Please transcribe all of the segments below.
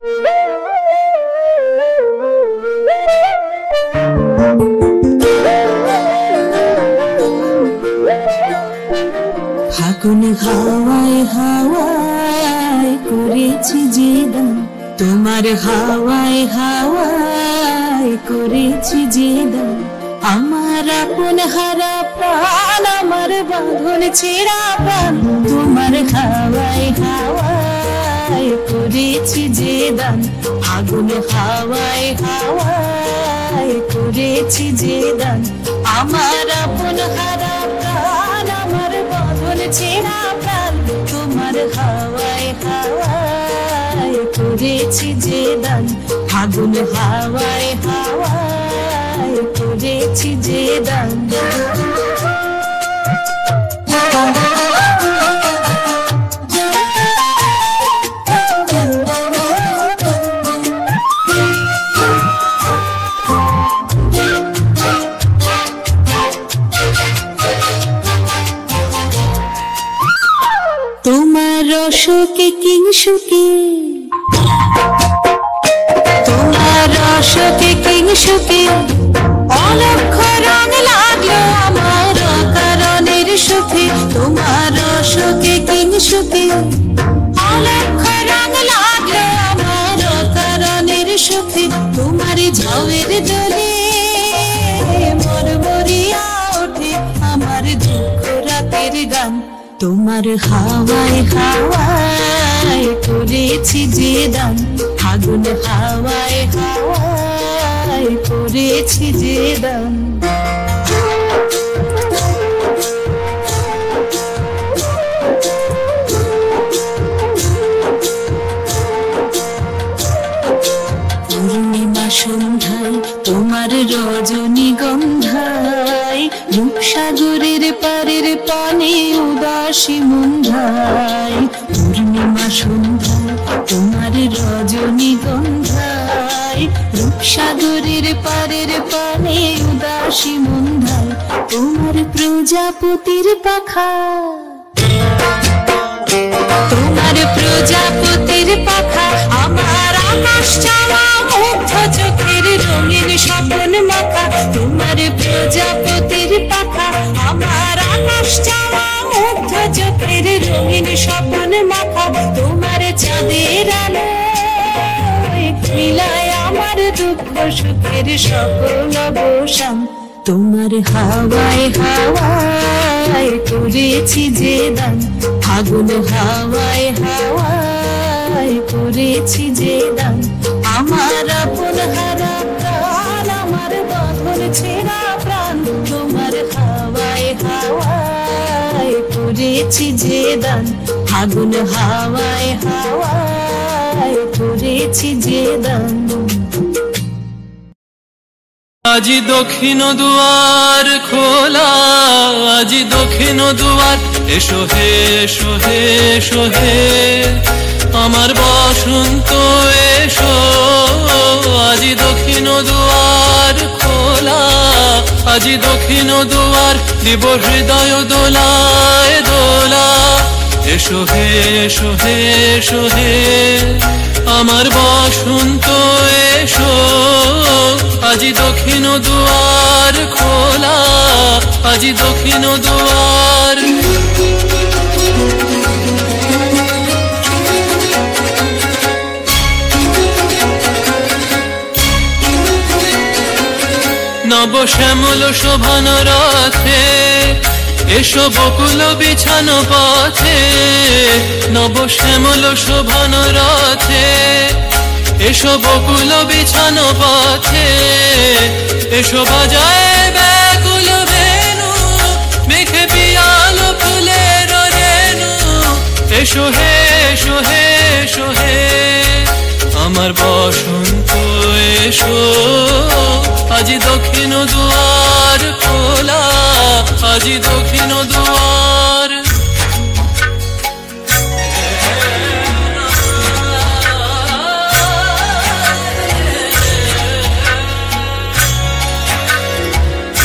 ফাগুন হাওয়ায় হাওয়ায় করেছি যে দান, তোমার হাওয়ায় হাওয়ায় করেছি যে দান। আমার আপন হারা প্রাণ, আমার বাঁধন ছেঁড়া প্রাণ, তোমার হাওয়ায় হাওয়ায় করেছি যে দান। ফাগুন হাওয়ায় হাওয়ায় করেছি যে দান। আমার আপন হারা প্রাণ, আমার বাঁধন ছেঁড়া প্রাণ, তোমার হাওয়ায় হাওয়ায় করেছি যে দান। ফাগুন হাওয়ায় হাওয়ায় করেছি যে দান। তোমার রসকে কিংসুকে, তোমার রসকে কিংসুকে অলক্ষ রং লাগলো আমার কারণের সুখে। তোমার রসকে কিংসুকে অলক্ষ রং লাগলো আমার কারণের সুখে। তোমার ঝাউয়ের দোলে মরমরিয়া ওঠে আমার দুঃখ রাতের গান। তোমার হাওয়ায় হাওয়ায় করেছি যে দান। ফাগুন হাওয়ায় হাওয়ায় করেছি যে দান। পূর্ণিমা সন্ধ্যায় তোমার রজনীগন্ধায়, রূপসাগরের পারের পানে উদাসী মন্ধায়। পূর্ণিমা সন্ধ্যায় তোমার রজনীগন্ধায়, রূপসাগরের পারের পানে উদাসী মন্ধায়। তোমার প্রজাপতির পাখা, তোমার প্রজাপতির পাখা আমার আকাশ চাওয়া মুগ্ধ চোখের রঙিন স্বপ্ন মাখা। তোমার প্রজাপতির পাখা আমার আকাশ চাওয়া মুগ্ধ চোখের রঙিন স্বপ্ন মাখা। তোমার চাঁদের আলো মিলায় আমার দুঃখ সুখের সকল অবসান। তোমার হাওয়ায় হাওয়ায় করেছি যে দান। ফাগুন হাওয়ায় হাওয়ায় করেছি যে দান। আমার আপন হারা প্রাণ, আমার বাঁধন ছেঁড়া প্রাণ, তোমার হাওয়ায় হাওয়ায় করেছি যে দান। ফাগুন হাওয়ায় হাওয়ায় করেছি যে দান। আজি দক্ষিণ দুয়ার খোলা, আজি দক্ষিণ দুয়ার, এসো হে এসো হে এসো হে আমার বসন্ত এসো। আজি দক্ষিণ দুয়ার খোলা, আজি দক্ষিণ দুয়ার, দিব হৃদয় দোলায় দোলা। এসো হে এসো হে এসো হে আমার বসন্ত এসো। আজি দক্ষিণ দুয়ার খোলা, আজি দক্ষিণ দুয়ার। নব শ্যামল শোভন রথে এসো বকুল বিছানো পথে। নব শ্যামল শোভন রথে এসো বকুল বিছানো পথে। এসো বাজায় ব্যাকুল বেনু, মেঘে পিয়াল ফুলের রেণু। এসো হে এসো হে এসো হে আমার বসন্ত এসো। আজি দক্ষিণ দুয়ার খোলা, আজি দক্ষিণ দুয়ার।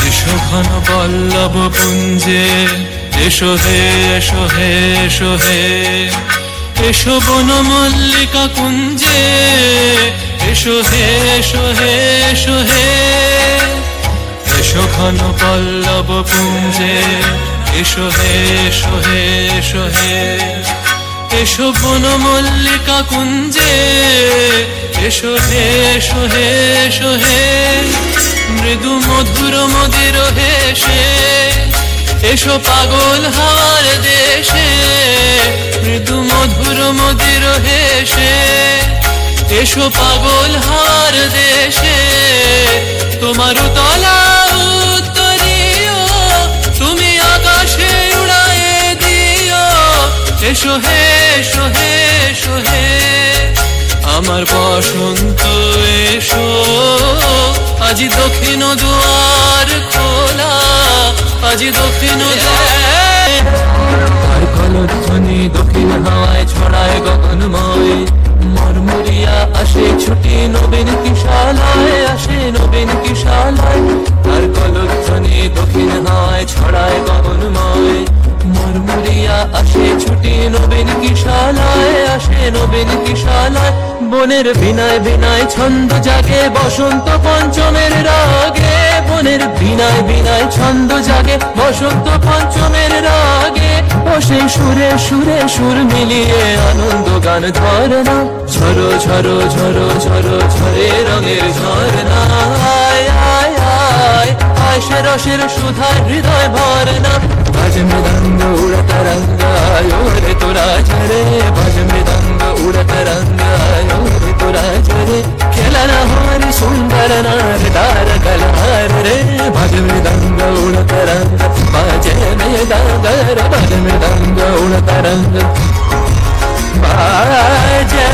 এসো ঘন বল্লভ পুঞ্জে, এসো হে এসো হে এসো হে এসো বন মল্লিকা কুঞ্জে। এসো হে এসো হে এসো হে এসো ঘন পল্লব পুঞ্জে এসো হে এসো হে এসো হে এসো বন মল্লিকা কুঞ্জে এসো হে এসো হে এসো হে মৃদু মধুর মদির হেসে এসো পাগল হাওয়ার দেশে মৃদু মধুর মদির হেসে এসো পাগল হাওয়ার দেশে তোমার তলা উত্তরীয় তুমি আকাশে উড়ায়ে দিও এসো হে এসো হে এসো হে আমার বসন্ত এসো আজি দক্ষিণ দুয়ার খোলা আজি দক্ষিণ তার কলধ্বনি দক্ষিণ হাওয়ায় ছড়ায় গগনময় মরমরিয়া আসে ছুটি নবীন কিশালায় আসে নবীন কিশালায় তার কলধ্বনি দক্ষিণ হাওয়ায় ছড়ায় গগনময় মরমরিয়া আসে ছুটি নবীন কিশালায় আসে নবীন কিশালায় বনের বিনায় বিনায় ছন্দ জাগে বসন্ত পঞ্চমের রাগে বনের বিনায় বিনায় ছন্দ জাগে বসন্ত পঞ্চমের রাগে বসে সুরে সুরে সুর মিলিয়ে আনন্দ গান ধরনা ঝরো ঝরো ঝরো ঝরো ঝরে রঙের ঝরনা আয় আয় আয় আয় সে রসের সুধায় হৃদয় ভরনা বাজ মৃদঙ্গ উড়ত রঙ্গ আয়ো রে তোরা ঝরে বাজ মৃদঙ্গ উড়ত রঙ্গ আয়ো রে তোরা ঝরে খেলনা হরি সুন্দর নার তার কলহার রে বাজ মৃদঙ্গ উড়ত রঙ্গ বাজে মৃদঙ্গ রে বাজ মৃদঙ্গ উড়ত রঙ্গ বাজে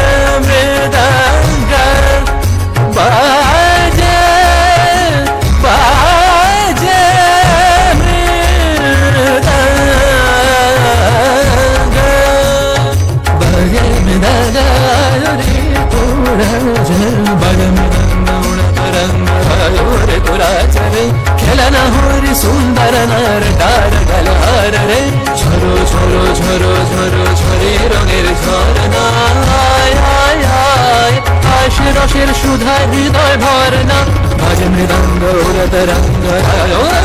মৃদঙ্গ বাজে বাজে খেলনা হরি সুন্দর নার ডার গলহার রে ঝরো ঝরো ঝরো ঝরো ঝরে রঙের ঝরনা আয় আয় আয় আশ রসের সুধায় হৃদয় ভরনা বাজ মৃদঙ্গ উড়ত রঙ্গ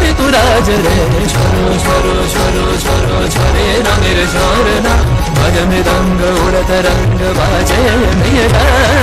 রে তুরাজ রে ঝরো ঝরো ঝরো ঝরো ঝরে রঙের ঝরনা বাজ মৃদঙ্গ উড়ত রঙ্গ বাজে মৃদঙ্গ